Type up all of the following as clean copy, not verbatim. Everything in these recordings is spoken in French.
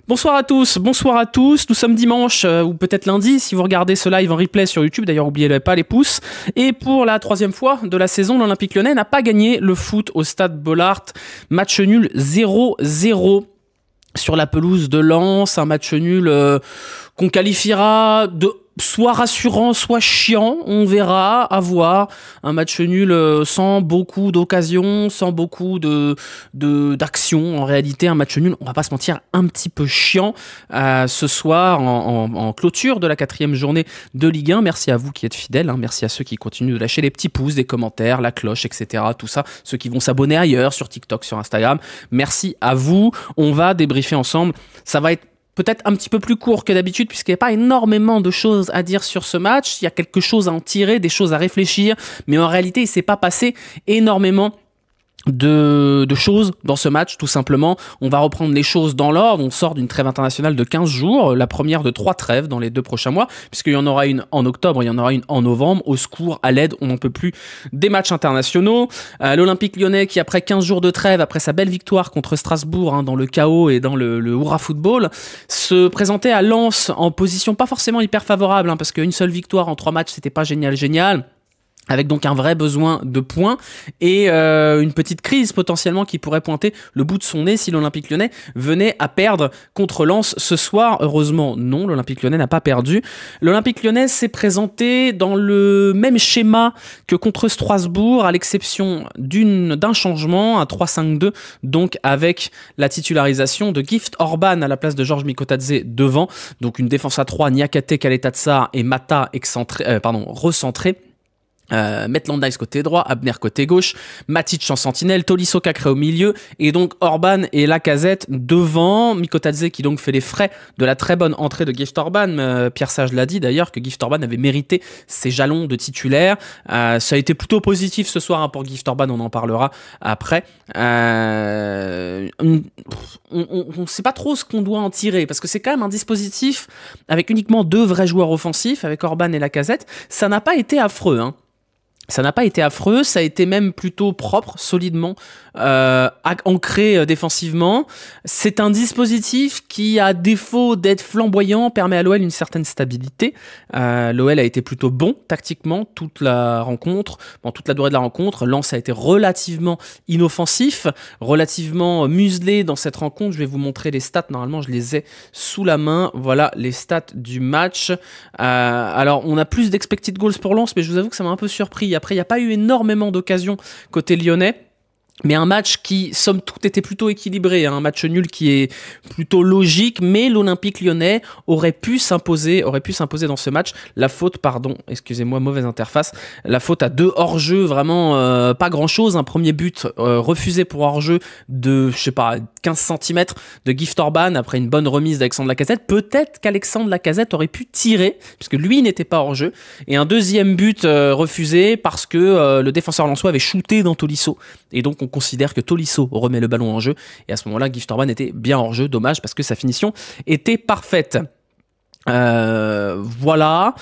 Bonsoir à tous, nous sommes dimanche ou peut-être lundi si vous regardez ce live en replay sur YouTube, d'ailleurs n'oubliez pas les pouces. Et pour la troisième fois de la saison, l'Olympique Lyonnais n'a pas gagné le foot au stade Bollaert, match nul 0-0 sur la pelouse de Lens, un match nul qu'on qualifiera de soit rassurant, soit chiant, on verra, à voir. Un match nul sans beaucoup d'occasions, sans beaucoup d'actions. En réalité, un match nul, on va pas se mentir, un petit peu chiant ce soir en clôture de la 4e journée de Ligue 1. Merci à vous qui êtes fidèles, hein. Merci à ceux qui continuent de lâcher les petits pouces, des commentaires, la cloche, etc. Tout ça, ceux qui vont s'abonner ailleurs, sur TikTok, sur Instagram. Merci à vous. On va débriefer ensemble. Ça va être peut-être un petit peu plus court que d'habitude puisqu'il n'y a pas énormément de choses à dire sur ce match. Il y a quelque chose à en tirer, des choses à réfléchir, mais en réalité, il ne s'est pas passé énormément de choses dans ce match, tout simplement. On va reprendre les choses dans l'ordre. On sort d'une trêve internationale de 15 jours, la première de 3 trêves dans les 2 prochains mois, puisqu'il y en aura une en octobre, il y en aura une en novembre. Au secours, à l'aide, on n'en peut plus des matchs internationaux. L'Olympique Lyonnais qui, après 15 jours de trêve, après sa belle victoire contre Strasbourg, dans le chaos et dans le hurrah football, se présentait à Lens en position pas forcément hyper favorable, parce qu'une seule victoire en 3 matchs, c'était pas génial. Avec donc un vrai besoin de points et une petite crise potentiellement qui pourrait pointer le bout de son nez si l'Olympique Lyonnais venait à perdre contre Lens ce soir. Heureusement, non, l'Olympique Lyonnais n'a pas perdu. L'Olympique Lyonnais s'est présenté dans le même schéma que contre Strasbourg, à l'exception d'un changement, un 3-5-2, donc avec la titularisation de Gift Orban à la place de Georges Mikotadze devant. Donc une défense à 3, Niakate, Kaleta et Mata recentré. Maitland Nice côté droit, Abner côté gauche, Matic en sentinelle, Tolisso Cacré au milieu et donc Orban et Lacazette devant. Mikotadze qui donc fait les frais de la très bonne entrée de Gift Orban. Pierre Sage l'a dit d'ailleurs que Gift Orban avait mérité ses jalons de titulaire. Ça a été plutôt positif ce soir pour Gift Orban, on en parlera après. On sait pas trop ce qu'on doit en tirer parce que c'est quand même un dispositif avec uniquement 2 vrais joueurs offensifs avec Orban et Lacazette. Ça n'a pas été affreux, hein. Ça n'a pas été affreux, ça a été même plutôt propre, solidement ancré défensivement. C'est un dispositif qui, à défaut d'être flamboyant, permet à l'OL une certaine stabilité. L'OL a été plutôt bon tactiquement toute la durée de la rencontre. Lens a été relativement inoffensif, relativement muselé dans cette rencontre. Je vais vous montrer les stats, normalement je les ai sous la main. Voilà les stats du match. Alors on a plus d'expected goals pour Lens, mais je vous avoue que ça m'a un peu surpris. Après, il n'y a pas eu énormément d'occasions côté lyonnais. Mais un match qui, somme toute, était plutôt équilibré, hein. Un match nul qui est plutôt logique, mais l'Olympique Lyonnais aurait pu s'imposer dans ce match. La faute, mauvaise interface, la faute à 2 hors-jeu, vraiment pas grand-chose. Un premier but refusé pour hors-jeu de, 15 cm de Gift Orban après une bonne remise d'Alexandre Lacazette. Peut-être qu'Alexandre Lacazette aurait pu tirer, puisque lui n'était pas hors-jeu. Et un deuxième but refusé parce que le défenseur lensois avait shooté dans Tolisso. Et donc on considère que Tolisso remet le ballon en jeu et à ce moment-là Gift Orban était bien hors jeu, dommage parce que sa finition était parfaite. Voilà.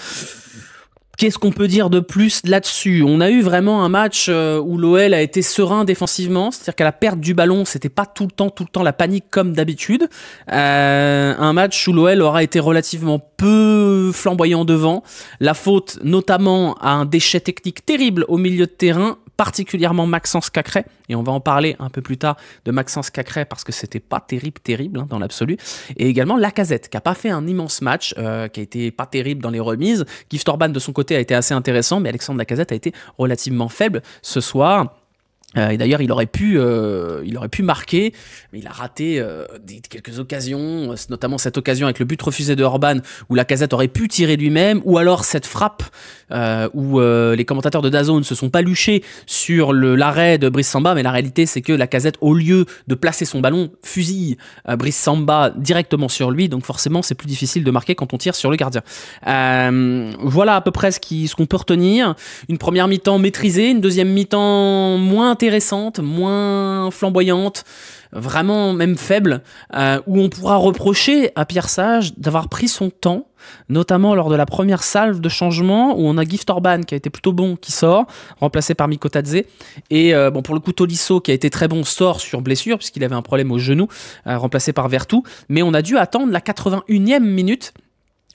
Qu'est-ce qu'on peut dire de plus là-dessus ? On a eu vraiment un match où l'OL a été serein défensivement, c'est-à-dire qu'à la perte du ballon, c'était pas tout le temps la panique comme d'habitude. Un match où l'OL aura été relativement peu flamboyant devant. La faute notamment à un déchet technique terrible au milieu de terrain, particulièrement Maxence Cacré, et on va en parler un peu plus tard de Maxence Cacré parce que c'était pas terrible dans l'absolu, et également Lacazette qui a pas fait un immense match, qui a été pas terrible dans les remises. Gift Orban de son côté a été assez intéressant, mais Alexandre Lacazette a été relativement faible ce soir. Et d'ailleurs, il aurait pu marquer, mais il a raté quelques occasions, notamment cette occasion avec le but refusé de Orban, où Lacazette aurait pu tirer lui-même, ou alors cette frappe où les commentateurs de DAZN se sont paluchés sur l'arrêt de Brice Samba, mais la réalité c'est que Lacazette, au lieu de placer son ballon, fusille Brice Samba directement sur lui, donc forcément c'est plus difficile de marquer quand on tire sur le gardien. Voilà à peu près ce qu'on peut retenir. Une première mi-temps maîtrisée, une deuxième mi-temps moins intéressante, intéressante, moins flamboyante, vraiment même faible, où on pourra reprocher à Pierre Sage d'avoir pris son temps, notamment lors de la première salve de changement, où on a Gift Orban qui a été plutôt bon, qui sort, remplacé par Mikotadze, et bon, pour le coup Tolisso qui a été très bon sort sur blessure, puisqu'il avait un problème au genou, remplacé par Vertou, mais on a dû attendre la 81e minute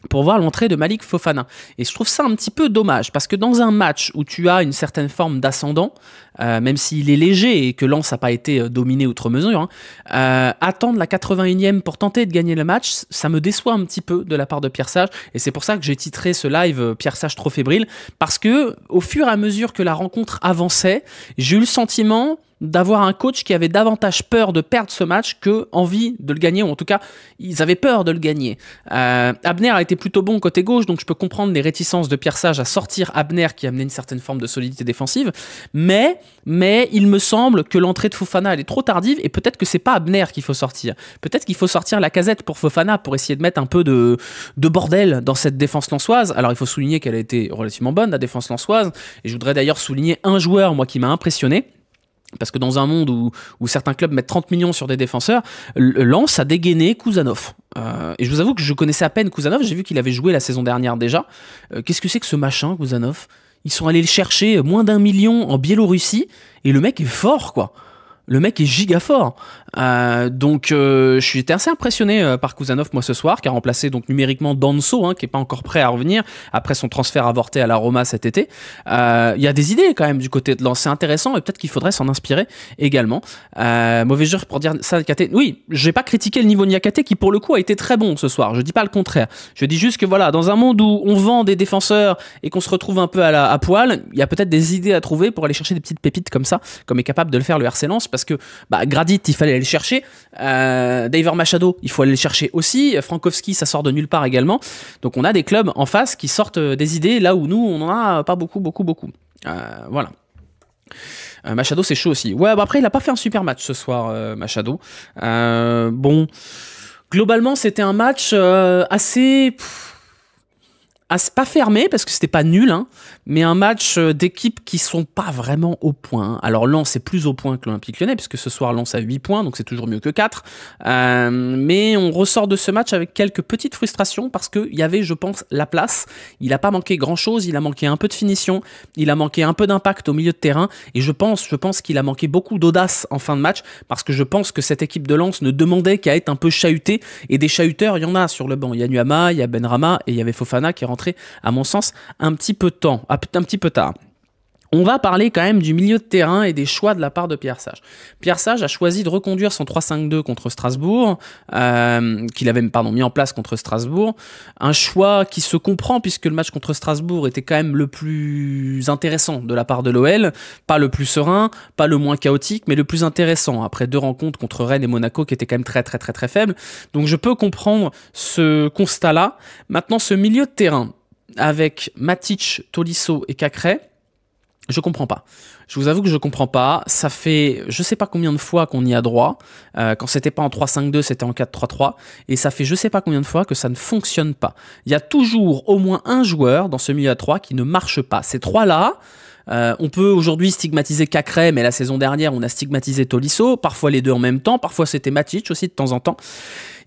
pour voir l'entrée de Malik Fofana. Et je trouve ça un petit peu dommage, parce que dans un match où tu as une certaine forme d'ascendant, même s'il est léger et que Lens n'a pas été dominé outre mesure, attendre la 81e pour tenter de gagner le match, ça me déçoit un petit peu de la part de Pierre Sage, et c'est pour ça que j'ai titré ce live Pierre Sage trop fébrile, parce que au fur et à mesure que la rencontre avançait, j'ai eu le sentiment d'avoir un coach qui avait davantage peur de perdre ce match que envie de le gagner, ou en tout cas, ils avaient peur de le gagner. Abner a été plutôt bon côté gauche, donc je peux comprendre les réticences de Pierre Sage à sortir Abner qui amenait une certaine forme de solidité défensive, mais il me semble que l'entrée de Fofana elle est trop tardive, et peut-être que c'est pas Abner qu'il faut sortir. Peut-être qu'il faut sortir Lacazette pour Fofana pour essayer de mettre un peu de bordel dans cette défense lensoise. Alors il faut souligner qu'elle a été relativement bonne, la défense lensoise, et je voudrais d'ailleurs souligner un joueur, moi, qui m'a impressionné. Parce que dans un monde où certains clubs mettent 30 millions sur des défenseurs, Lens a dégainé Kouzanov. Et je vous avoue que je connaissais à peine Kouzanov, j'ai vu qu'il avait joué la saison dernière déjà. Qu'est-ce que c'est que ce machin, Kouzanov? Ils sont allés le chercher moins d'1 million en Biélorussie, et le mec est fort, quoi. Le mec est giga fort. Donc je suis assez impressionné par Kouzanov, moi, ce soir, qui a remplacé donc numériquement Danso, qui n'est pas encore prêt à revenir après son transfert avorté à la Roma cet été. Il y a des idées quand même du côté de Lens, c'est intéressant, et peut-être qu'il faudrait s'en inspirer également. Mauvais joueur pour dire ça, Niakhaté. Oui, je vais pas critiquer le niveau de Niakhaté, qui pour le coup a été très bon ce soir. Je dis pas le contraire. Je dis juste que voilà, dans un monde où on vend des défenseurs et qu'on se retrouve un peu à poil, il y a peut-être des idées à trouver pour aller chercher des petites pépites comme ça, comme est capable de le faire le RC Lens, parce que Gradit, il fallait aller le chercher. Daver Machado, il faut aller le chercher aussi. Frankowski, ça sort de nulle part également. Donc on a des clubs en face qui sortent des idées là où nous, on n'en a pas beaucoup. Voilà. Machado, c'est chaud aussi. Ouais, après, il n'a pas fait un super match ce soir, Machado. Bon, globalement, c'était un match assez pas fermé, parce que c'était pas nul, mais un match d'équipes qui sont pas vraiment au point. Alors Lens est plus au point que l'Olympique Lyonnais, puisque ce soir Lens a 8 points, donc c'est toujours mieux que 4. Mais on ressort de ce match avec quelques petites frustrations, parce qu'il y avait, je pense, la place. Il a pas manqué grand-chose, il a manqué un peu de finition, il a manqué un peu d'impact au milieu de terrain, et je pense qu'il a manqué beaucoup d'audace en fin de match, parce que je pense que cette équipe de Lens ne demandait qu'à être un peu chahutée, et des chahuteurs, il y en a sur le banc. Il y a Nuama, il y a Benrahma, et il y avait Fofana qui est rentré, à mon sens, un petit peu tard. On va parler quand même du milieu de terrain et des choix de la part de Pierre Sage. Pierre Sage a choisi de reconduire son 3-5-2 contre Strasbourg, qu'il avait mis en place contre Strasbourg. Un choix qui se comprend, puisque le match contre Strasbourg était quand même le plus intéressant de la part de l'OL. Pas le plus serein, pas le moins chaotique, mais le plus intéressant, après 2 rencontres contre Rennes et Monaco qui étaient quand même très très très très faibles. Donc je peux comprendre ce constat-là. Maintenant, ce milieu de terrain, avec Matic, Tolisso et Cacré, je comprends pas. Je vous avoue que je comprends pas. Ça fait je sais pas combien de fois qu'on y a droit. Quand c'était pas en 3-5-2, c'était en 4-3-3. Et ça fait je sais pas combien de fois que ça ne fonctionne pas. Il y a toujours au moins un joueur dans ce milieu à 3 qui ne marche pas. Ces 3-là, on peut aujourd'hui stigmatiser Cacré, mais la saison dernière, on a stigmatisé Tolisso. Parfois les deux en même temps. Parfois c'était Matic aussi de temps en temps.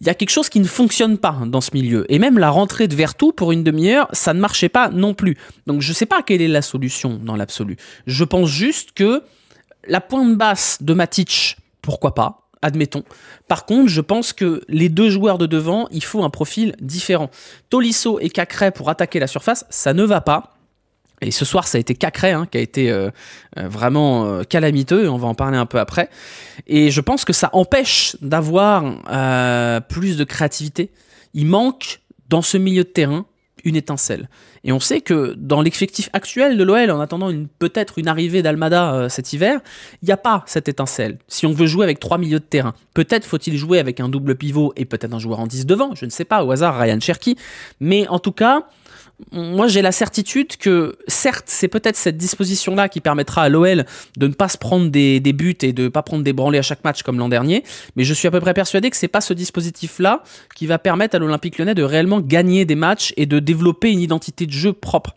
Il y a quelque chose qui ne fonctionne pas dans ce milieu. Et même la rentrée de Vertou pour une demi-heure, ça ne marchait pas non plus. Donc je ne sais pas quelle est la solution dans l'absolu. Je pense juste que la pointe basse de Matic, pourquoi pas, admettons. Par contre, je pense que les deux joueurs de devant, il faut un profil différent. Tolisso et Cacré pour attaquer la surface, ça ne va pas. Et ce soir, ça a été Cacré qui a été vraiment calamiteux, et on va en parler un peu après. Et je pense que ça empêche d'avoir plus de créativité. Il manque, dans ce milieu de terrain, une étincelle. Et on sait que dans l'effectif actuel de l'OL, en attendant peut-être une arrivée d'Almada cet hiver, il n'y a pas cette étincelle. Si on veut jouer avec 3 milieux de terrain, peut-être faut-il jouer avec un double pivot et peut-être un joueur en 10 devant, je ne sais pas, au hasard, Ryan Cherki. Mais en tout cas, moi j'ai la certitude que certes c'est peut-être cette disposition là qui permettra à l'OL de ne pas se prendre des buts et de ne pas prendre des branlées à chaque match comme l'an dernier, mais je suis à peu près persuadé que c'est pas ce dispositif là qui va permettre à l'Olympique Lyonnais de réellement gagner des matchs et de développer une identité de jeu propre.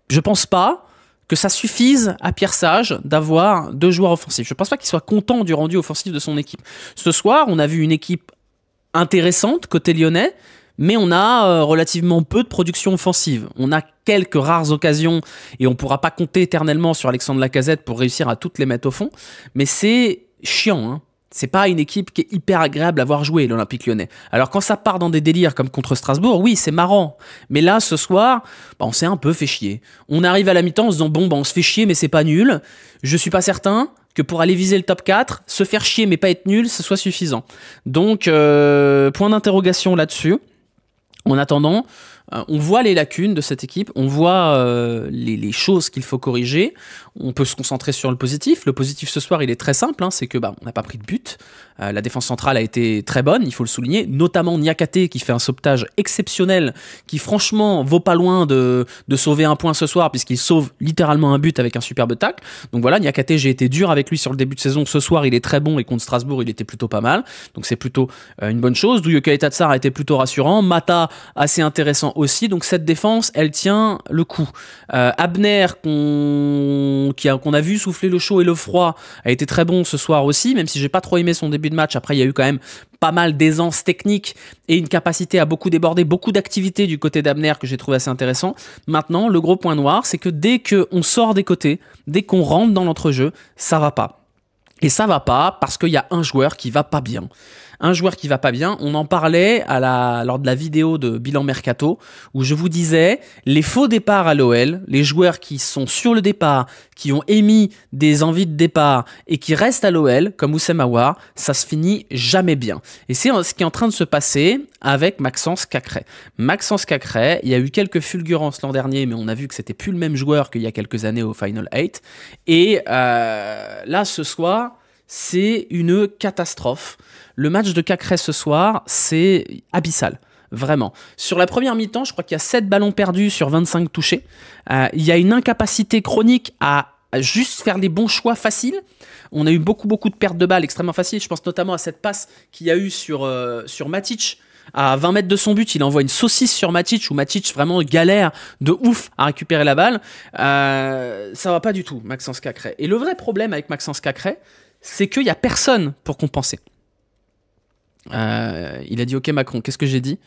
Je pense pas que ça suffise à Pierre Sage d'avoir 2 joueurs offensifs. Je ne pense pas qu'il soit content du rendu offensif de son équipe. Ce soir, on a vu une équipe intéressante côté lyonnais, mais on a relativement peu de production offensive. On a quelques rares occasions et on ne pourra pas compter éternellement sur Alexandre Lacazette pour réussir à toutes les mettre au fond, mais c'est chiant, hein. C'est pas une équipe qui est hyper agréable à voir jouer, l'Olympique Lyonnais. Alors quand ça part dans des délires comme contre Strasbourg, oui, c'est marrant. Mais là, ce soir, on s'est un peu fait chier. On arrive à la mi-temps en se disant, bon, on se fait chier, mais c'est pas nul. Je suis pas certain que pour aller viser le top 4, se faire chier mais pas être nul, ce soit suffisant. Donc, point d'interrogation là-dessus. En attendant, on voit les lacunes de cette équipe, on voit les choses qu'il faut corriger, on peut se concentrer sur le positif. Le positif ce soir, il est très simple, hein, c'est que on n'a pas pris de but, la défense centrale a été très bonne, il faut le souligner, notamment Niakate qui fait un sauvetage exceptionnel, qui franchement vaut pas loin de sauver un point ce soir, puisqu'il sauve littéralement un but avec un superbe tacle. Donc voilà, Niakate, j'ai été dur avec lui sur le début de saison, ce soir il est très bon, et contre Strasbourg il était plutôt pas mal, donc c'est plutôt une bonne chose. Douyoka Tatsar a été plutôt rassurant, Mata assez intéressant aussi, donc cette défense elle tient le coup. Abner qu'on a vu souffler le chaud et le froid a été très bon ce soir aussi, même si j'ai pas trop aimé son début de match. Après il y a eu quand même pas mal d'aisance technique et une capacité à beaucoup déborder, beaucoup d'activité du côté d'Abner que j'ai trouvé assez intéressant. Maintenant le gros point noir, c'est que dès qu'on sort des côtés, dès qu'on rentre dans l'entrejeu, ça va pas. Et ça va pas parce qu'il y a un joueur qui va pas bien. Un joueur qui va pas bien, on en parlait lors de la vidéo de Bilan Mercato, où je vous disais, les faux départs à l'OL, les joueurs qui sont sur le départ, qui ont émis des envies de départ et qui restent à l'OL, comme Oussem Aouar, ça se finit jamais bien. Et c'est ce qui est en train de se passer avec Maxence Cacré. Maxence Cacré, il y a eu quelques fulgurances l'an dernier, mais on a vu que c'était plus le même joueur qu'il y a quelques années au Final 8. Et là, ce soir, c'est une catastrophe. Le match de Cacré ce soir, c'est abyssal. Vraiment. Sur la première mi-temps, je crois qu'il y a 7 ballons perdus sur 25 touchés. Il y a une incapacité chronique à juste faire les bons choix faciles. On a eu beaucoup de pertes de balles extrêmement faciles. Je pense notamment à cette passe qu'il y a eu sur Matic. À 20 mètres de son but, il envoie une saucisse sur Matic, où Matic vraiment galère de ouf à récupérer la balle. Ça va pas du tout, Maxence Cacré. Et le vrai problème avec Maxence Cacré, c'est qu'il n'y a personne pour compenser. Il a dit ok Macron, qu'est-ce que j'ai dit?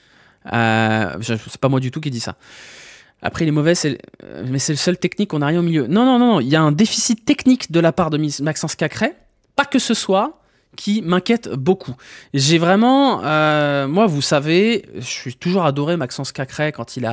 C'est pas moi du tout qui dit ça. Après il est mauvais, mais c'est le seul technique, on n'a rien au milieu. Non, il y a un déficit technique de la part de Maxence Cacré, pas que ce soit, qui m'inquiète beaucoup. J'ai vraiment, moi vous savez, je suis toujours adoré Maxence Cacré quand il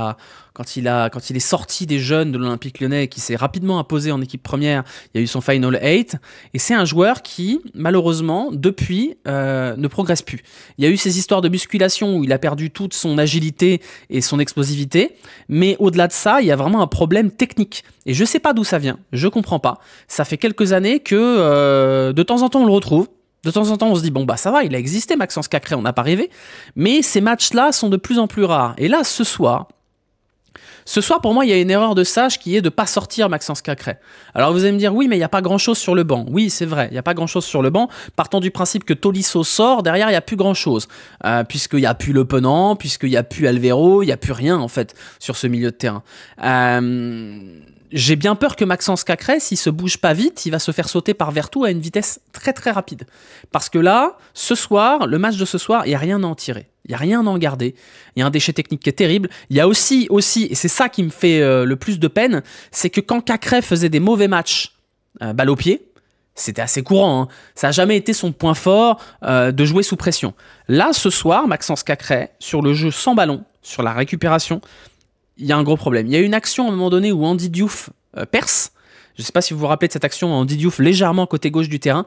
est sorti des jeunes de l'Olympique Lyonnais et qui s'est rapidement imposé en équipe première. Il y a eu son Final 8 et c'est un joueur qui malheureusement depuis ne progresse plus. Il y a eu ces histoires de musculation où il a perdu toute son agilité et son explosivité, mais au-delà de ça, il y a vraiment un problème technique et je sais pas d'où ça vient, je comprends pas. Ça fait quelques années que de temps en temps on le retrouve. De temps en temps, on se dit, bon, ça va, il a existé, Maxence Cacré, on n'a pas rêvé. Mais ces matchs-là sont de plus en plus rares. Et là, ce soir, pour moi, il y a une erreur de sage qui est de ne pas sortir Maxence Cacré. Alors, vous allez me dire, oui, mais il n'y a pas grand-chose sur le banc. Oui, c'est vrai, il n'y a pas grand-chose sur le banc. Partant du principe que Tolisso sort, derrière, il n'y a plus grand-chose. Puisqu'il n'y a plus Le Penant, puisqu'il n'y a plus Alvero, il n'y a plus rien, en fait, sur ce milieu de terrain. J'ai bien peur que Maxence Cacré, s'il se bouge pas vite, il va se faire sauter par Vertou à une vitesse très très rapide. Parce que là, ce soir, le match de ce soir, il n'y a rien à en tirer. Il n'y a rien à en garder. Il y a un déchet technique qui est terrible. Il y a aussi, et c'est ça qui me fait le plus de peine, c'est que quand Cacré faisait des mauvais matchs, balle au pied, c'était assez courant. Hein. Ça n'a jamais été son point fort de jouer sous pression. Là, ce soir, Maxence Cacré, sur le jeu sans ballon, sur la récupération, il y a un gros problème. Il y a une action à un moment donné où Andy Diouf perce. Je ne sais pas si vous vous rappelez de cette action, Andy Diouf légèrement côté gauche du terrain,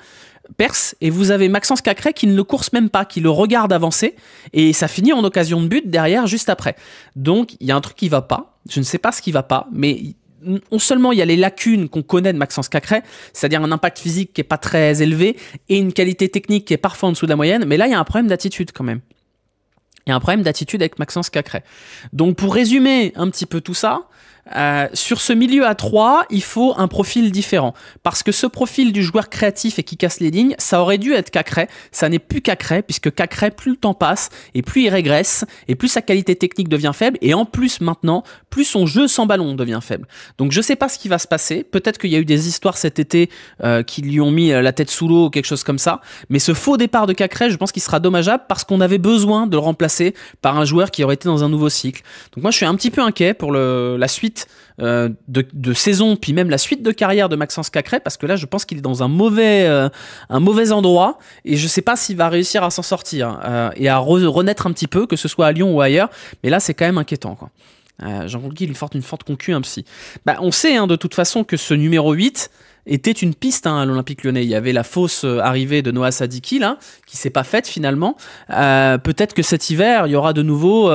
perce, et vous avez Maxence Cacré qui ne le course même pas, qui le regarde avancer, et ça finit en occasion de but derrière, juste après. Donc, il y a un truc qui ne va pas. Je ne sais pas ce qui ne va pas, mais non seulement il y a les lacunes qu'on connaît de Maxence Cacré, c'est-à-dire un impact physique qui n'est pas très élevé, et une qualité technique qui est parfois en dessous de la moyenne, mais là, il y a un problème d'attitude quand même. Il y a un problème d'attitude avec Maxence Cacré. Donc pour résumer un petit peu tout ça, Sur ce milieu à 3, il faut un profil différent. Parce que ce profil du joueur créatif et qui casse les lignes, ça aurait dû être Cacré. Ça n'est plus Cacré, puisque Cacré, plus le temps passe, et plus il régresse, et plus sa qualité technique devient faible, et en plus maintenant, plus son jeu sans ballon devient faible. Donc je sais pas ce qui va se passer. Peut-être qu'il y a eu des histoires cet été qui lui ont mis la tête sous l'eau ou quelque chose comme ça. Mais ce faux départ de Cacré, je pense qu'il sera dommageable parce qu'on avait besoin de le remplacer par un joueur qui aurait été dans un nouveau cycle. Donc moi je suis un petit peu inquiet pour la suite de saison, puis même la suite de carrière de Maxence Cacré, parce que là je pense qu'il est dans un mauvais endroit, et je sais pas s'il va réussir à s'en sortir et à renaître un petit peu, que ce soit à Lyon ou ailleurs, mais là c'est quand même inquiétant, quoi. Jean-Claude Guy, une forte concu, un psy. On sait de toute façon que ce numéro 8 était une piste à l'Olympique Lyonnais. Il y avait la fausse arrivée de Noah Sadiki là, qui s'est pas faite finalement. Peut-être que cet hiver il y aura de nouveau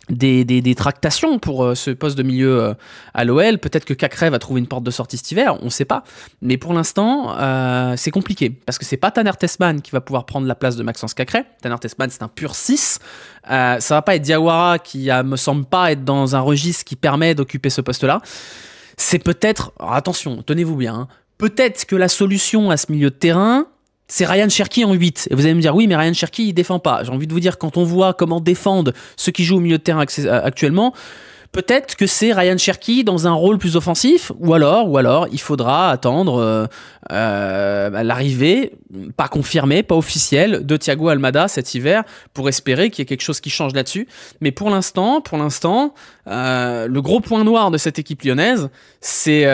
des tractations pour ce poste de milieu à l'OL. Peut-être que Cacré va trouver une porte de sortie cet hiver, on ne sait pas. Mais pour l'instant, c'est compliqué. Parce que c'est pas Tanner Tessman qui va pouvoir prendre la place de Maxence Cacré. Tanner Tessman, c'est un pur 6. Ça va pas être Diawara qui me semble pas être dans un registre qui permet d'occuper ce poste-là. C'est peut-être... Alors attention, tenez-vous bien. Peut-être que la solution à ce milieu de terrain, c'est Ryan Cherki en 8. Et vous allez me dire, oui, mais Ryan Cherki, il défend pas. J'ai envie de vous dire, quand on voit comment défendent ceux qui jouent au milieu de terrain actuellement, peut-être que c'est Ryan Cherki dans un rôle plus offensif, ou alors il faudra attendre l'arrivée, pas confirmée, pas officielle, de Thiago Almada cet hiver, pour espérer qu'il y ait quelque chose qui change là-dessus. Mais pour l'instant, le gros point noir de cette équipe lyonnaise, c'est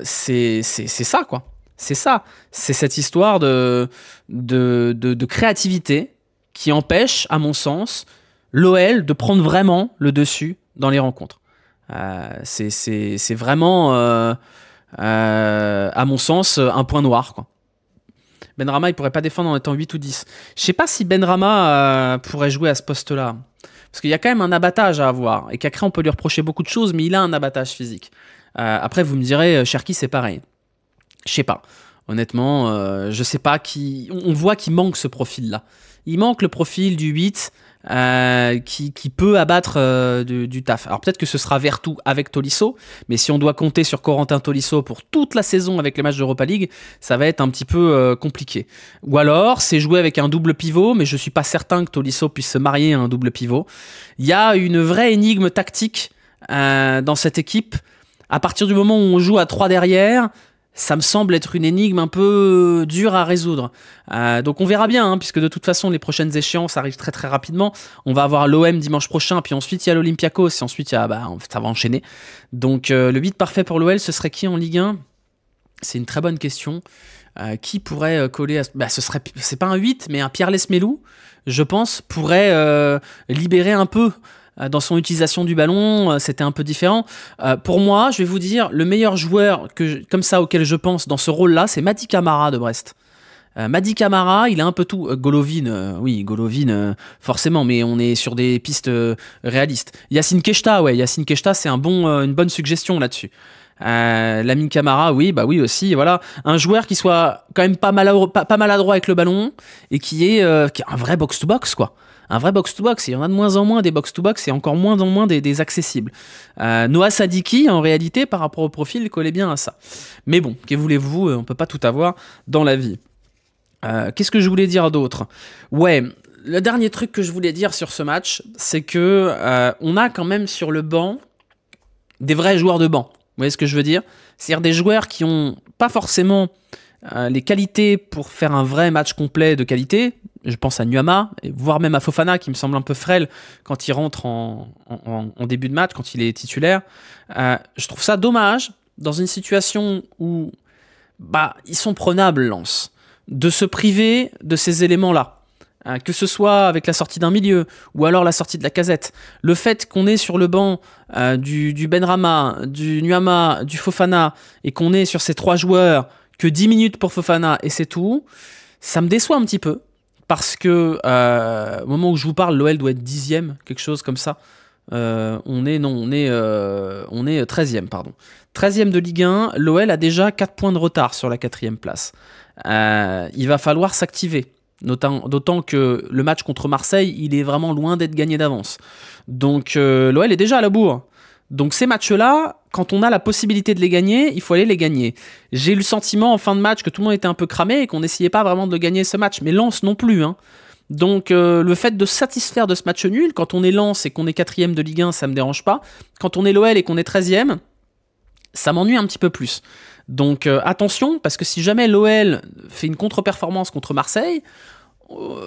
ça, quoi. C'est ça, c'est cette histoire de créativité qui empêche, à mon sens, l'OL de prendre vraiment le dessus dans les rencontres. C'est vraiment, à mon sens, un point noir, quoi. Benrahma, il pourrait pas défendre en étant 8 ou 10. Je sais pas si Benrahma pourrait jouer à ce poste-là. Parce qu'il y a quand même un abattage à avoir. Et Cacré, on peut lui reprocher beaucoup de choses, mais il a un abattage physique. Après, vous me direz, Cherki, c'est pareil. Je sais pas. Honnêtement, je sais pas qui. On voit qu'il manque ce profil-là. Il manque le profil du 8 qui peut abattre du taf. Alors peut-être que ce sera Vertou avec Tolisso, mais si on doit compter sur Corentin Tolisso pour toute la saison avec les matchs d'Europa League, ça va être un petit peu compliqué. Ou alors c'est jouer avec un double pivot, mais je suis pas certain que Tolisso puisse se marier à un double pivot. Il y a une vraie énigme tactique dans cette équipe. À partir du moment où on joue à 3 derrière, ça me semble être une énigme un peu dure à résoudre. Donc on verra bien, puisque de toute façon les prochaines échéances arrivent très très rapidement. On va avoir l'OM dimanche prochain, puis ensuite il y a l'Olympiakos, et ensuite ça va enchaîner. Donc le 8 parfait pour l'OL, ce serait qui en Ligue 1 ? C'est une très bonne question. Qui pourrait coller à... c'est pas un 8, mais un Pierre Lesmelou, je pense, pourrait libérer un peu. Dans son utilisation du ballon, c'était un peu différent. Pour moi, je vais vous dire, le meilleur joueur comme ça auquel je pense dans ce rôle-là, c'est Mady Camara de Brest. Mady Camara, il a un peu tout. Golovin, oui, Golovin, forcément, mais on est sur des pistes réalistes. Yacine Keshta, c'est une bonne suggestion là-dessus. Lamine Camara, oui aussi, voilà. Un joueur qui soit quand même pas maladroit avec le ballon et qui est un vrai box-to-box, quoi. Un vrai box-to-box, il y en a de moins en moins des box-to-box et encore moins en moins des accessibles. Noah Sadiki, en réalité, par rapport au profil, collait bien à ça. Mais bon, que voulez-vous, on peut pas tout avoir dans la vie. Qu'est-ce que je voulais dire d'autre ? Ouais, le dernier truc que je voulais dire sur ce match, c'est que on a quand même sur le banc des vrais joueurs de banc. Vous voyez ce que je veux dire ? C'est-à-dire des joueurs qui ont pas forcément les qualités pour faire un vrai match complet de qualité. Je pense à Nuama, voire même à Fofana, qui me semble un peu frêle quand il rentre en début de match, quand il est titulaire. Je trouve ça dommage, dans une situation où ils sont prenables, Lens, de se priver de ces éléments-là. Que ce soit avec la sortie d'un milieu, ou alors la sortie de la Casette. Le fait qu'on est sur le banc du Benrahma, du Nuama, du Fofana, et qu'on est sur ces 3 joueurs, que 10 minutes pour Fofana, et c'est tout, ça me déçoit un petit peu. Parce que au moment où je vous parle, l'OL doit être 10e, quelque chose comme ça. On est 13e, pardon. 13e de Ligue 1, l'OL a déjà 4 points de retard sur la 4e place. Il va falloir s'activer. D'autant que le match contre Marseille, il est vraiment loin d'être gagné d'avance. Donc l'OL est déjà à la bourre. Donc ces matchs-là, quand on a la possibilité de les gagner, il faut aller les gagner. J'ai eu le sentiment en fin de match que tout le monde était un peu cramé et qu'on n'essayait pas vraiment de gagner ce match, mais Lens non plus, hein. Donc le fait de se satisfaire de ce match nul, quand on est Lens et qu'on est 4ème de Ligue 1, ça me dérange pas. Quand on est l'OL et qu'on est 13ème, ça m'ennuie un petit peu plus. Donc attention, parce que si jamais l'OL fait une contre-performance contre Marseille,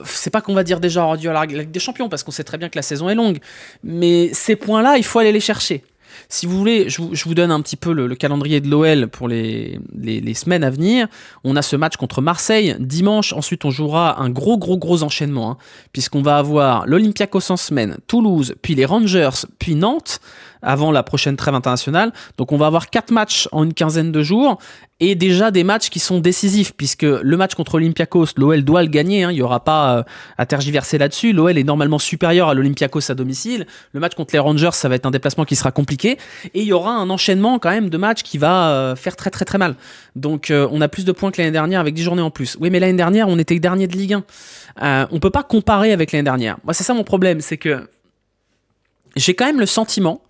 c'est pas qu'on va dire déjà rendu à la Ligue des Champions, parce qu'on sait très bien que la saison est longue, mais ces points-là, il faut aller les chercher. Si vous voulez, je vous donne un petit peu le calendrier de l'OL pour les semaines à venir. On a ce match contre Marseille dimanche. Ensuite, on jouera un gros enchaînement, hein, puisqu'on va avoir l'Olympiakos en semaine, Toulouse, puis les Rangers, puis Nantes, avant la prochaine trêve internationale. Donc on va avoir 4 matchs en une quinzaine de jours, et déjà des matchs qui sont décisifs, puisque le match contre l'Olympiakos, l'OL doit le gagner, hein, il n'y aura pas à tergiverser là-dessus. L'OL est normalement supérieur à l'Olympiakos à domicile. Le match contre les Rangers, ça va être un déplacement qui sera compliqué, et il y aura un enchaînement quand même de matchs qui va faire très mal. Donc on a plus de points que l'année dernière avec 10 journées en plus. Oui, mais l'année dernière, on était dernier de Ligue 1. On peut pas comparer avec l'année dernière. Moi, c'est ça mon problème, c'est que j'ai quand même le sentiment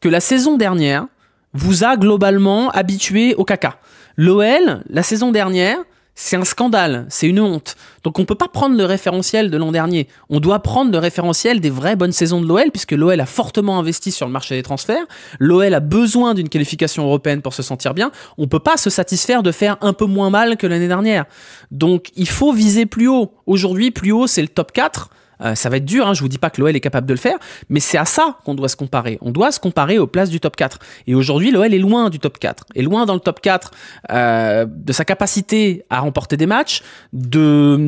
que la saison dernière vous a globalement habitué au caca. L'OL, la saison dernière, c'est un scandale, c'est une honte. Donc on ne peut pas prendre le référentiel de l'an dernier. On doit prendre le référentiel des vraies bonnes saisons de l'OL, puisque l'OL a fortement investi sur le marché des transferts. L'OL a besoin d'une qualification européenne pour se sentir bien. On ne peut pas se satisfaire de faire un peu moins mal que l'année dernière. Donc il faut viser plus haut. Aujourd'hui, plus haut, c'est le top 4. Ça va être dur, hein, je vous dis pas que l'OL est capable de le faire, mais c'est à ça qu'on doit se comparer. On doit se comparer aux places du top 4. Et aujourd'hui, l'OL est loin du top 4. Et loin dans le top 4 de sa capacité à remporter des matchs,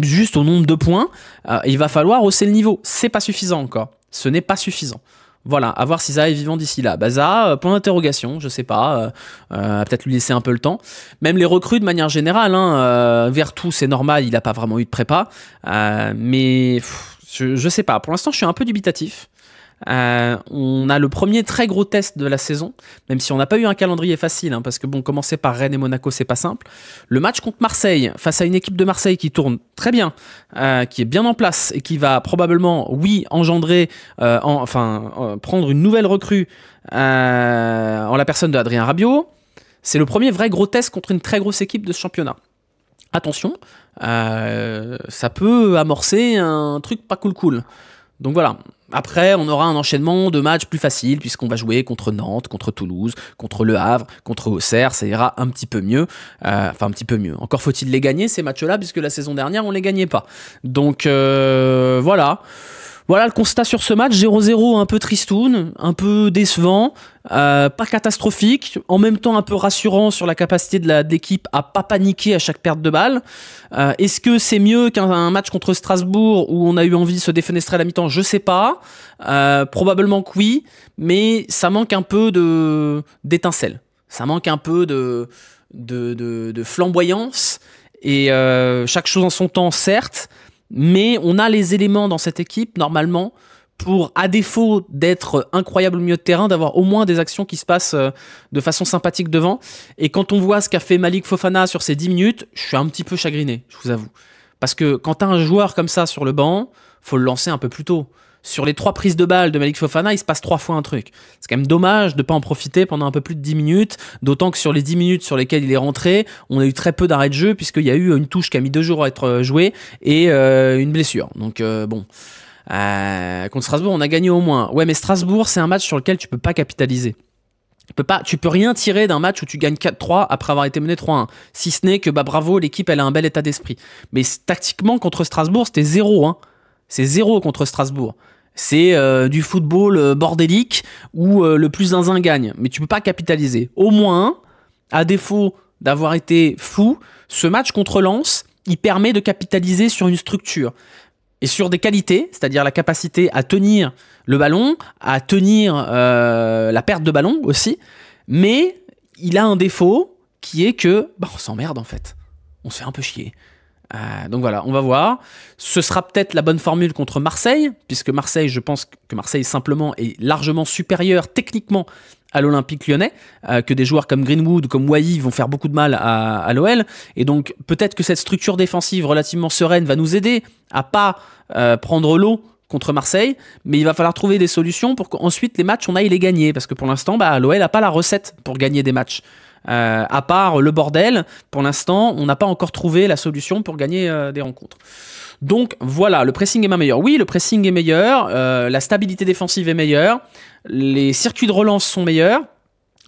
juste au nombre de points. Il va falloir hausser le niveau. C'est pas suffisant encore. Ce n'est pas suffisant. Voilà, à voir si Zaha est vivant d'ici là. Zaha, point d'interrogation, je sais pas, peut-être lui laisser un peu le temps. Même les recrues de manière générale, hein, Vertou, c'est normal, il n'a pas vraiment eu de prépa, mais je sais pas. Pour l'instant, je suis un peu dubitatif. On a le premier très gros test de la saison, même si on n'a pas eu un calendrier facile, hein, parce que bon, commencer par Rennes et Monaco, c'est pas simple. Le match contre Marseille, face à une équipe de Marseille qui tourne très bien, qui est bien en place et qui va probablement, engendrer, prendre une nouvelle recrue en la personne de Adrien Rabiot. C'est le premier vrai gros test contre une très grosse équipe de ce championnat. Attention, ça peut amorcer un truc pas cool. Donc voilà. Après, on aura un enchaînement de matchs plus faciles, puisqu'on va jouer contre Nantes, contre Toulouse, contre Le Havre, contre Auxerre. Ça ira un petit peu mieux. Un petit peu mieux. Encore faut-il les gagner, ces matchs-là, puisque la saison dernière, on les gagnait pas. Donc voilà. Voilà le constat sur ce match, 0-0 un peu tristoun, un peu décevant, pas catastrophique, en même temps un peu rassurant sur la capacité de l'équipe à pas paniquer à chaque perte de balle. Est-ce que c'est mieux qu'un match contre Strasbourg où on a eu envie de se défenestrer à la mi-temps? Je sais pas, probablement que oui, mais ça manque un peu d'étincelle, ça manque un peu de flamboyance, et chaque chose en son temps certes, mais on a les éléments dans cette équipe, normalement, pour, à défaut d'être incroyable au milieu de terrain, d'avoir au moins des actions qui se passent de façon sympathique devant. Et quand on voit ce qu'a fait Malik Fofana sur ces 10 minutes, je suis un petit peu chagriné, je vous avoue. Parce que quand t'as un joueur comme ça sur le banc, faut le lancer un peu plus tôt. Sur les 3 prises de balles de Malik Fofana, il se passe 3 fois un truc. C'est quand même dommage de ne pas en profiter pendant un peu plus de 10 minutes, d'autant que sur les 10 minutes sur lesquelles il est rentré, on a eu très peu d'arrêts de jeu, puisqu'il y a eu une touche qui a mis 2 jours à être jouée, et une blessure. Donc bon, contre Strasbourg, on a gagné au moins. Ouais, mais Strasbourg, c'est un match sur lequel tu peux pas capitaliser. Tu peux rien tirer d'un match où tu gagnes 4-3 après avoir été mené 3-1. Si ce n'est que, bravo, l'équipe, elle a un bel état d'esprit. Mais tactiquement, contre Strasbourg, c'était 0, hein. C'est 0 contre Strasbourg. C'est du football bordélique où le plus zinzin gagne. Mais tu peux pas capitaliser. Au moins, à défaut d'avoir été fou, ce match contre Lens, il permet de capitaliser sur une structure et sur des qualités, c'est-à-dire la capacité à tenir le ballon, à tenir la perte de ballon aussi. Mais il a un défaut qui est que on s'emmerde en fait. On se fait un peu chier. Donc voilà, on va voir. Ce sera peut-être la bonne formule contre Marseille, puisque Marseille, je pense que Marseille simplement est largement supérieur techniquement à l'Olympique Lyonnais, que des joueurs comme Greenwood, comme Wai vont faire beaucoup de mal à l'OL. Et donc peut-être que cette structure défensive relativement sereine va nous aider à pas prendre l'eau contre Marseille, mais il va falloir trouver des solutions pour qu'ensuite les matchs, on aille les gagner, parce que pour l'instant, l'OL n'a pas la recette pour gagner des matchs. À part le bordel, pour l'instant, on n'a pas encore trouvé la solution pour gagner des rencontres. Donc voilà, le pressing est meilleur. Oui, le pressing est meilleur, la stabilité défensive est meilleure, les circuits de relance sont meilleurs,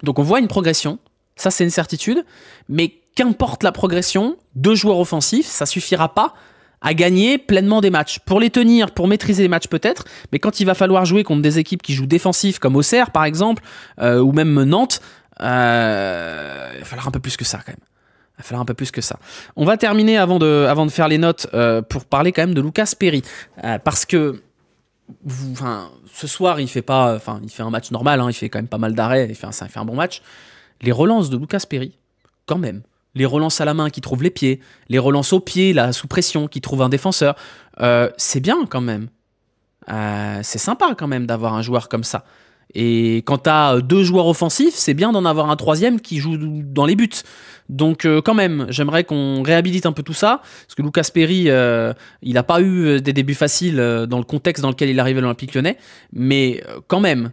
donc on voit une progression, ça c'est une certitude, mais qu'importe la progression, 2 joueurs offensifs, ça suffira pas à gagner pleinement des matchs. Pour les tenir, pour maîtriser les matchs peut-être, mais quand il va falloir jouer contre des équipes qui jouent défensif, comme Auxerre par exemple, ou même Nantes, il va falloir un peu plus que ça quand même. Il va falloir un peu plus que ça. On va terminer avant de faire les notes pour parler quand même de Lucas Perry. Parce que ce soir, il fait un match normal, hein, il fait quand même pas mal d'arrêts, il fait un bon match. Les relances de Lucas Perry, quand même. Les relances à la main qui trouvent les pieds, les relances au pied, là, sous pression, qui trouvent un défenseur. C'est bien quand même. C'est sympa quand même d'avoir un joueur comme ça. Et quand tu as 2 joueurs offensifs, c'est bien d'en avoir un 3e qui joue dans les buts. Donc quand même, j'aimerais qu'on réhabilite un peu tout ça, parce que Lucas Perry, il n'a pas eu des débuts faciles dans le contexte dans lequel il arrivait à l'Olympique Lyonnais, mais quand même,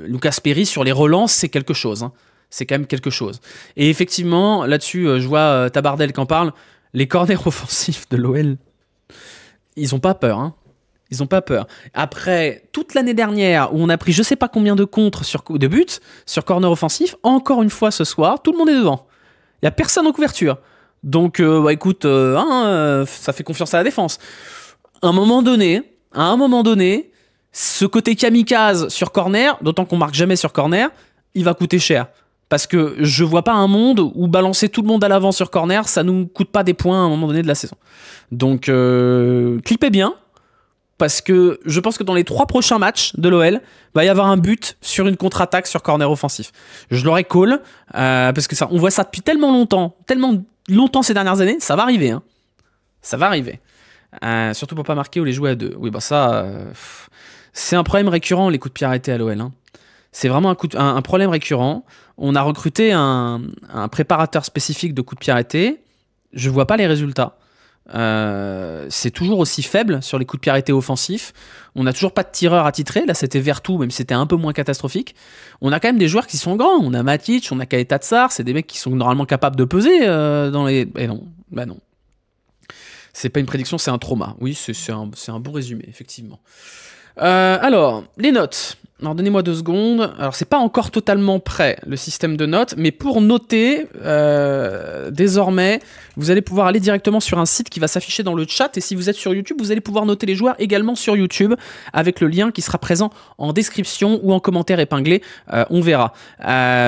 Lucas Perry sur les relances, c'est quelque chose. Hein. C'est quand même quelque chose. Et effectivement, là-dessus, je vois Tabardel qui en parle, les corners offensifs de l'OL, ils n'ont pas peur, hein. Ils n'ont pas peur. Après, toute l'année dernière, où on a pris je sais pas combien de contres de buts sur corner offensif, encore une fois ce soir, tout le monde est devant. Il n'y a personne en couverture. Donc, écoute, ça fait confiance à la défense. À un moment donné, ce côté kamikaze sur corner, d'autant qu'on marque jamais sur corner, il va coûter cher. Parce que je vois pas un monde où balancer tout le monde à l'avant sur corner, ça nous coûte pas des points à un moment donné de la saison. Donc, clippez bien. Parce que je pense que dans les 3 prochains matchs de l'OL, va y avoir un but sur une contre-attaque sur corner offensif. Je l'aurais call, parce que ça, on voit ça depuis tellement longtemps ces dernières années, ça va arriver. Hein. Ça va arriver. Surtout pour pas marquer ou les jouer à 2. Oui, c'est un problème récurrent, les coups de pied arrêtés à l'OL. Hein. C'est vraiment un problème récurrent. On a recruté un préparateur spécifique de coups de pied arrêtés. Je vois pas les résultats. C'est toujours aussi faible sur les coups de pied arrêtés offensifs. On n'a toujours pas de tireur attitré. Là, c'était Vertou, même si c'était un peu moins catastrophique. On a quand même des joueurs qui sont grands. On a Matic, on a Kaeta Tsar. C'est des mecs qui sont normalement capables de peser dans les. Et non, non. C'est pas une prédiction, c'est un trauma. Oui, c'est un bon résumé, effectivement. Alors, les notes. Alors, donnez-moi 2 secondes. Alors, c'est pas encore totalement prêt, le système de notes, mais pour noter, désormais, vous allez pouvoir aller directement sur un site qui va s'afficher dans le chat, et si vous êtes sur YouTube, vous allez pouvoir noter les joueurs également sur YouTube, avec le lien qui sera présent en description ou en commentaire épinglé, on verra.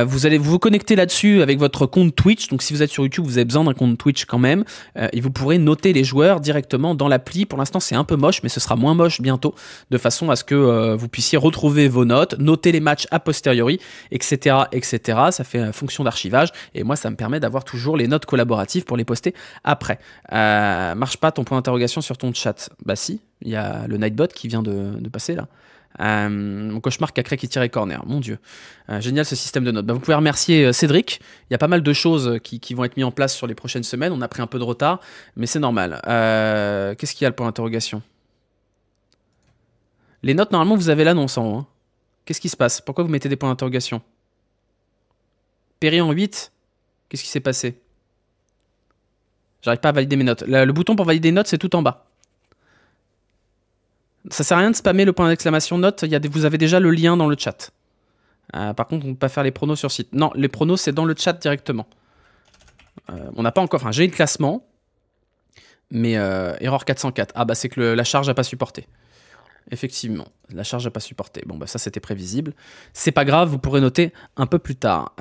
Vous allez vous connecter là-dessus avec votre compte Twitch, donc si vous êtes sur YouTube, vous avez besoin d'un compte Twitch quand même, et vous pourrez noter les joueurs directement dans l'appli. Pour l'instant, c'est un peu moche, mais ce sera moins moche bientôt, de façon à ce que vous puissiez retrouver vos notes, noter les matchs a posteriori, etc., etc. Ça fait fonction d'archivage, et moi, ça me permet d'avoir toujours les notes collaboratives pour les poster après. Marche pas ton point d'interrogation sur ton chat? Bah si, il y a le Nightbot qui vient de passer là. Mon cauchemar Cacré qui tirait corner, mon dieu. Génial ce système de notes. Vous pouvez remercier Cédric. Il y a pas mal de choses qui vont être mises en place sur les prochaines semaines. On a pris un peu de retard, mais c'est normal. Qu'est-ce qu'il y a le point d'interrogation? Les notes, normalement, vous avez l'annonce en haut. Hein. Qu'est-ce qui se passe? Pourquoi vous mettez des points d'interrogation? Perry en 8? Qu'est-ce qui s'est passé? J'arrive pas à valider mes notes. Le bouton pour valider les notes, c'est tout en bas. Ça sert à rien de spammer le point d'exclamation note. Vous avez déjà le lien dans le chat. Par contre, on ne peut pas faire les pronos sur site. Non, les pronos, c'est dans le chat directement. On n'a pas encore... Enfin, j'ai le classement. Mais erreur 404. Ah bah c'est que la charge n'a pas supporté. Effectivement, la charge n'a pas supporté. Bon bah ça c'était prévisible. C'est pas grave, vous pourrez noter un peu plus tard.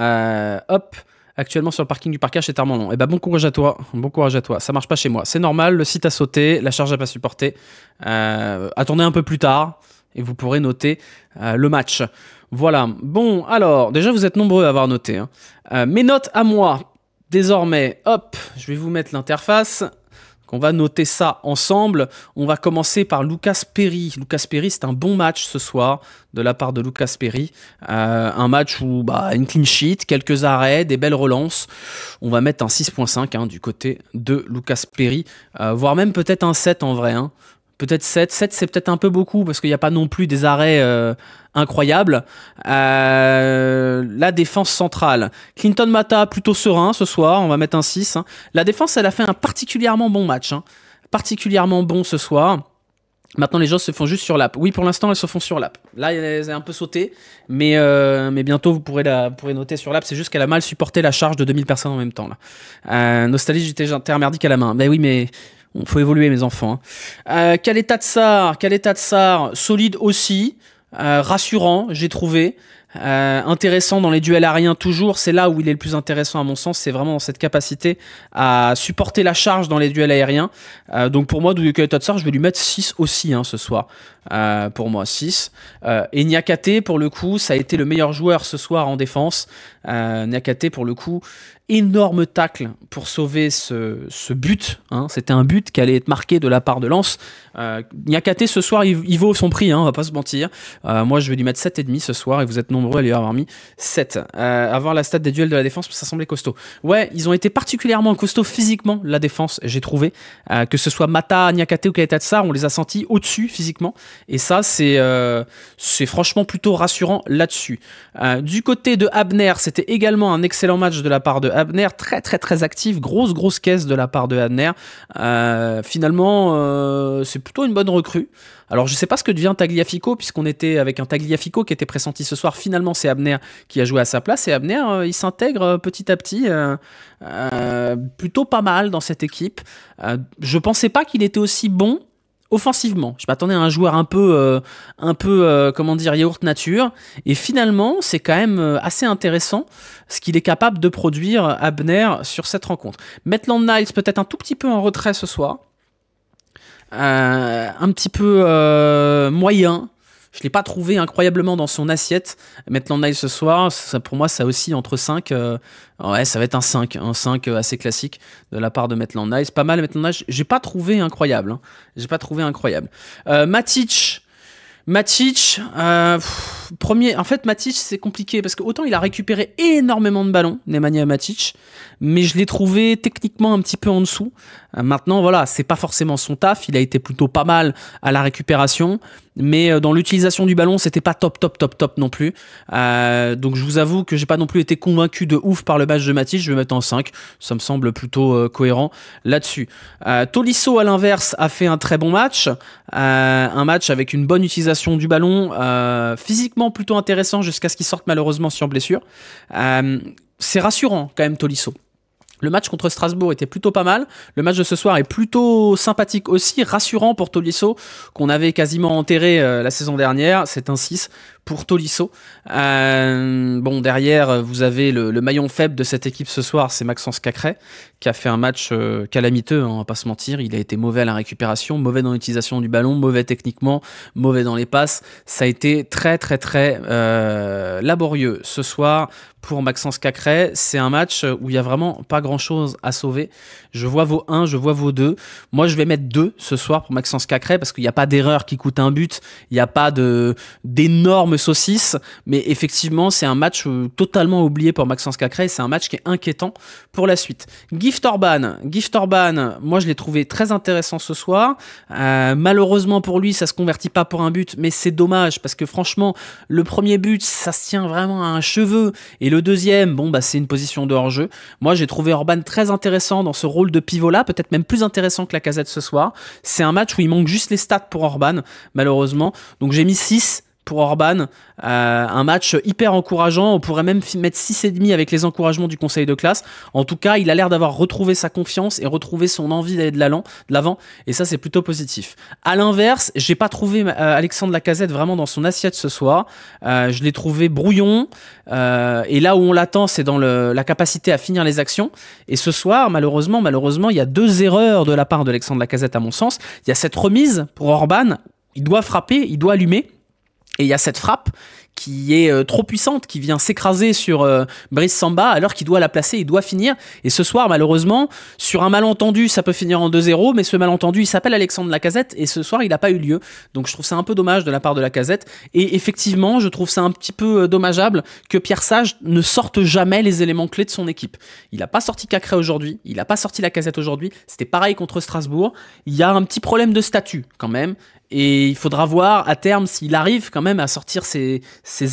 Hop, actuellement sur le parking du parkage chez Termont-Long. Eh bah bon courage à toi, Ça marche pas chez moi. C'est normal, le site a sauté, la charge n'a pas supporté. Attendez un peu plus tard et vous pourrez noter le match. Voilà. Bon, alors déjà vous êtes nombreux à avoir noté. Hein. Mes notes à moi. Désormais, hop, je vais vous mettre l'interface. On va noter ça ensemble. On va commencer par Lucas Perry. Lucas Perry, c'est un bon match ce soir de la part de Lucas Perry. Un match où une clean sheet, quelques arrêts, des belles relances. On va mettre un 6.5 du côté de Lucas Perry, voire même peut-être un 7 en vrai. peut-être 7. 7, c'est peut-être un peu beaucoup parce qu'il n'y a pas non plus des arrêts incroyables. La défense centrale. Clinton Mata, plutôt serein ce soir. On va mettre un 6. Hein. La défense, elle a fait un particulièrement bon match. Hein. Particulièrement bon ce soir. Maintenant, les gens se font juste sur l'app. Oui, pour l'instant, elles se font sur l'app. Là, elle a un peu sauté, mais bientôt, vous pourrez noter sur l'app. C'est juste qu'elle a mal supporté la charge de 2000 personnes en même temps. Là. Nostalgie, j'étais merdique à la main. Ben oui, mais il faut évoluer, mes enfants. Hein. Kaleta Tsar, solide aussi. Rassurant, j'ai trouvé. Intéressant dans les duels aériens toujours, c'est là où il est le plus intéressant à mon sens, c'est vraiment dans cette capacité à supporter la charge dans les duels aériens. Donc pour moi, Douye Kaleta Tsar, je vais lui mettre 6 aussi ce soir. Pour moi 6. Et Niakate, pour le coup, ça a été le meilleur joueur ce soir en défense. Niakate, pour le coup, énorme tacle pour sauver ce but. Hein. C'était un but qui allait être marqué de la part de Lens. Niakate, ce soir, il vaut son prix, on va pas se mentir. Moi, je vais lui mettre 7,5 ce soir et vous êtes nombreux à lui avoir mis 7. Avoir la stat des duels de la défense, ça semblait costaud. Ouais, ils ont été particulièrement costauds physiquement, la défense, j'ai trouvé. Que ce soit Mata, Niakate ou Kaleta Tsar, on les a sentis au-dessus physiquement. Et ça, c'est franchement plutôt rassurant là-dessus. Du côté de Abner, c'était également un excellent match de la part de Abner, très très très actif, grosse caisse de la part de Abner. Finalement, c'est plutôt une bonne recrue. Alors je sais pas ce que devient Tagliafico, puisqu'on était avec un Tagliafico qui était pressenti ce soir. Finalement, c'est Abner qui a joué à sa place, et Abner, il s'intègre petit à petit, plutôt pas mal dans cette équipe. Je pensais pas qu'il était aussi bon offensivement. Je m'attendais à un joueur un peu comment dire, yaourt nature, et finalement c'est quand même assez intéressant ce qu'il est capable de produire Abner sur cette rencontre. Maitland Niles peut-être un tout petit peu en retrait ce soir, un petit peu moyen. Je ne l'ai pas trouvé incroyablement dans son assiette. Maitland Niles ce soir, ça, pour moi, ça aussi entre 5. Ouais, ça va être un 5 assez classique de la part de Maitland Niles. Pas mal, Maitland Niles. J'ai pas trouvé incroyable. Hein. J'ai pas trouvé incroyable. Matic, premier. En fait, Matic, c'est compliqué parce que autant il a récupéré énormément de ballons, Nemanja Matic, mais je l'ai trouvé techniquement un petit peu en dessous. Maintenant, voilà, c'est pas forcément son taf. Il a été plutôt pas mal à la récupération, mais dans l'utilisation du ballon, c'était pas top non plus. Donc, je vous avoue que j'ai pas non plus été convaincu de ouf par le match de Matic. Je vais mettre en 5. Ça me semble plutôt cohérent là-dessus. Tolisso, à l'inverse, a fait un très bon match. Un match avec une bonne utilisation du ballon, physiquement plutôt intéressant jusqu'à ce qu'il sorte malheureusement sur blessure. C'est rassurant quand même, Tolisso. Le match contre Strasbourg était plutôt pas mal. Le match de ce soir est plutôt sympathique aussi, rassurant pour Tolisso, qu'on avait quasiment enterré la saison dernière. C'est un 6 pour Tolisso. Bon, derrière, vous avez le maillon faible de cette équipe ce soir, c'est Maxence Cacré, qui a fait un match calamiteux, on va pas se mentir. Il a été mauvais à la récupération, mauvais dans l'utilisation du ballon, mauvais techniquement, mauvais dans les passes. Ça a été très laborieux ce soir pour Maxence Cacré. C'est un match où il y a vraiment pas grand chose à sauver. Je vois vos 1, je vois vos 2. Moi, je vais mettre 2 ce soir pour Maxence Cacré parce qu'il n'y a pas d'erreur qui coûte un but. Il n'y a pas d'énormes saucisses. Mais effectivement, c'est un match totalement oublié pour Maxence Cacré. C'est un match qui est inquiétant pour la suite. Gift Orban, moi, je l'ai trouvé très intéressant ce soir. Malheureusement pour lui, ça se convertit pas pour un but, mais c'est dommage parce que franchement, le premier but, ça se tient vraiment à un cheveu. Et le deuxième, bon, bah, c'est une position de hors-jeu. Moi, j'ai trouvé Orban très intéressant dans ce rôle de pivot-là, peut-être même plus intéressant que Lacazette ce soir. C'est un match où il manque juste les stats pour Orban, malheureusement. Donc, j'ai mis 6 pour Orban, un match hyper encourageant. On pourrait même mettre 6,5 avec les encouragements du conseil de classe. En tout cas, il a l'air d'avoir retrouvé sa confiance et retrouvé son envie d'aller de l'avant, et ça, c'est plutôt positif. À l'inverse, j'ai pas trouvé Alexandre Lacazette vraiment dans son assiette ce soir. Je l'ai trouvé brouillon, et là où on l'attend, c'est dans la capacité à finir les actions. Et ce soir, malheureusement, il y a 2 erreurs de la part d'Alexandre Lacazette à mon sens. Il y a cette remise pour Orban, il doit frapper, il doit allumer. Et il y a cette frappe qui est trop puissante, qui vient s'écraser sur Brice Samba alors qu'il doit la placer, il doit finir. Et ce soir, malheureusement, sur un malentendu, ça peut finir en 2-0, mais ce malentendu, il s'appelle Alexandre Lacazette, et ce soir, il n'a pas eu lieu. Donc je trouve ça un peu dommage de la part de Lacazette. Et effectivement, je trouve ça un petit peu dommageable que Pierre Sage ne sorte jamais les éléments clés de son équipe. Il n'a pas sorti Cacré aujourd'hui, il n'a pas sorti Lacazette aujourd'hui, c'était pareil contre Strasbourg. Il y a un petit problème de statut quand même. Et il faudra voir à terme s'il arrive quand même à sortir ces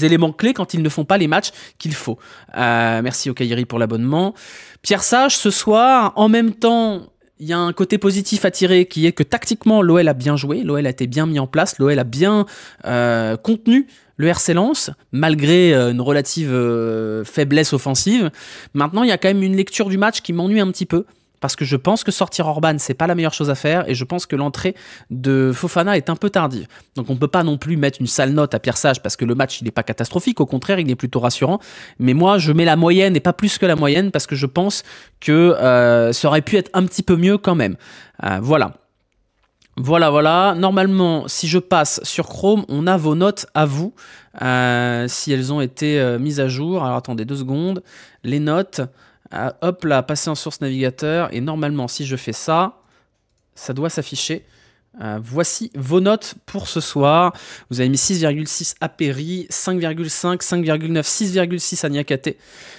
éléments clés quand ils ne font pas les matchs qu'il faut. Merci au Kairi pour l'abonnement. Pierre Sage, ce soir, en même temps, il y a un côté positif à tirer qui est que tactiquement, l'OL a bien joué, l'OL a été bien mis en place, l'OL a bien contenu le RC Lens, malgré une relative faiblesse offensive. Maintenant, il y a quand même une lecture du match qui m'ennuie un petit peu. Parce que je pense que sortir Orban, c'est pas la meilleure chose à faire, et je pense que l'entrée de Fofana est un peu tardive. Donc on peut pas non plus mettre une sale note à Pierre Sage, parce que le match, il n'est pas catastrophique, au contraire, il est plutôt rassurant. Mais moi, je mets la moyenne, et pas plus que la moyenne, parce que je pense que ça aurait pu être un petit peu mieux quand même. Voilà. Normalement, si je passe sur Chrome, on a vos notes à vous, si elles ont été mises à jour. Alors attendez 2 secondes. Les notes... hop là, passer en source navigateur, et normalement si je fais ça, ça doit s'afficher. Voici vos notes pour ce soir. Vous avez mis 6,6 à Perry, 5,5, 5,9, 6,6 à Niakate,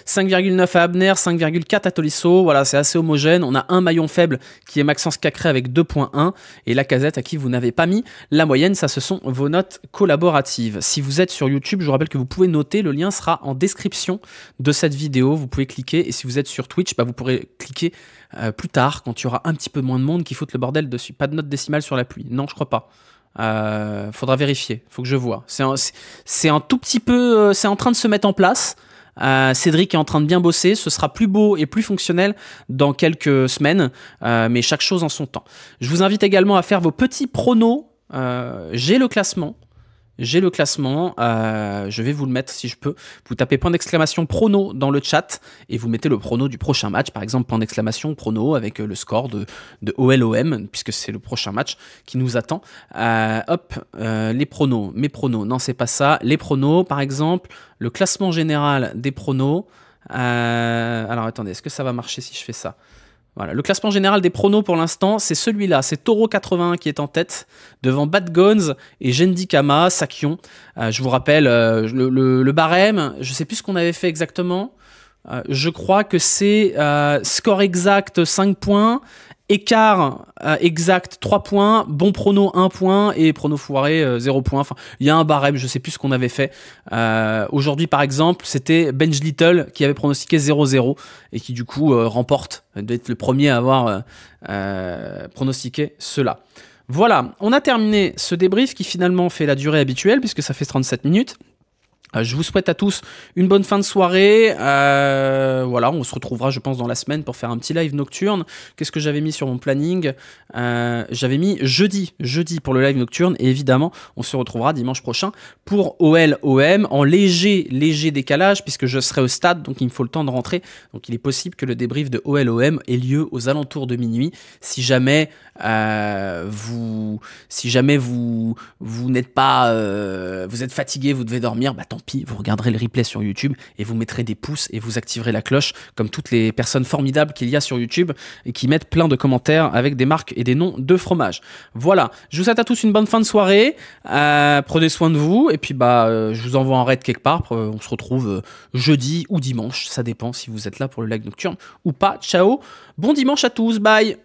5,9 à Abner, 5,4 à Tolisso. Voilà, c'est assez homogène. On a un maillon faible qui est Maxence Cacré avec 2,1 et Lacazette à qui vous n'avez pas mis la moyenne. Ça, ce sont vos notes collaboratives. Si vous êtes sur YouTube, je vous rappelle que vous pouvez noter. Le lien sera en description de cette vidéo. Vous pouvez cliquer, et si vous êtes sur Twitch, vous pourrez cliquer plus tard, quand il y aura un petit peu moins de monde qui foute le bordel dessus. Pas de note décimale sur la pluie. Non, je crois pas. Faudra vérifier. Faut que je vois. C'est un tout petit peu... c'est en train de se mettre en place. Cédric est en train de bien bosser. Ce sera plus beau et plus fonctionnel dans quelques semaines. Mais chaque chose en son temps. Je vous invite également à faire vos petits pronos. J'ai le classement. Je vais vous le mettre si je peux. Vous tapez point d'exclamation prono dans le chat et vous mettez le prono du prochain match. Par exemple, point d'exclamation prono avec le score de OLOM, puisque c'est le prochain match qui nous attend. Les pronos, mes pronos. Non, c'est pas ça. Les pronos, par exemple, le classement général des pronos. Alors attendez, est-ce que ça va marcher si je fais ça ? Voilà, le classement général des pronos pour l'instant, c'est celui-là. C'est Taureau 81 qui est en tête, devant Bad Guns et Jendi Kama, Sakion. Je vous rappelle, le barème, je ne sais plus ce qu'on avait fait exactement. Je crois que c'est score exact 5 points, écart exact 3 points, bon prono 1 point et prono foiré 0 point. Enfin, il y a un barème, je ne sais plus ce qu'on avait fait. Aujourd'hui, par exemple, c'était Benj Little qui avait pronostiqué 0-0 et qui du coup remporte, doit être le premier à avoir pronostiqué cela. Voilà, on a terminé ce débrief qui finalement fait la durée habituelle puisque ça fait 37 minutes. Je vous souhaite à tous une bonne fin de soirée. Voilà, on se retrouvera, je pense, dans la semaine pour faire un petit live nocturne. Qu'est-ce que j'avais mis sur mon planning ? J'avais mis jeudi pour le live nocturne. Et évidemment, on se retrouvera dimanche prochain pour OL-OM en léger décalage puisque je serai au stade, donc il me faut le temps de rentrer. Donc il est possible que le débrief de OL-OM ait lieu aux alentours de minuit. Si jamais vous n'êtes pas, vous êtes fatigué, vous devez dormir, tant pis, vous regarderez le replay sur YouTube et vous mettrez des pouces et vous activerez la cloche comme toutes les personnes formidables qu'il y a sur YouTube et qui mettent plein de commentaires avec des marques et des noms de fromage. Voilà, je vous souhaite à tous une bonne fin de soirée, prenez soin de vous et puis je vous envoie en raid quelque part, on se retrouve jeudi ou dimanche, ça dépend si vous êtes là pour le live nocturne ou pas. Ciao, bon dimanche à tous, bye.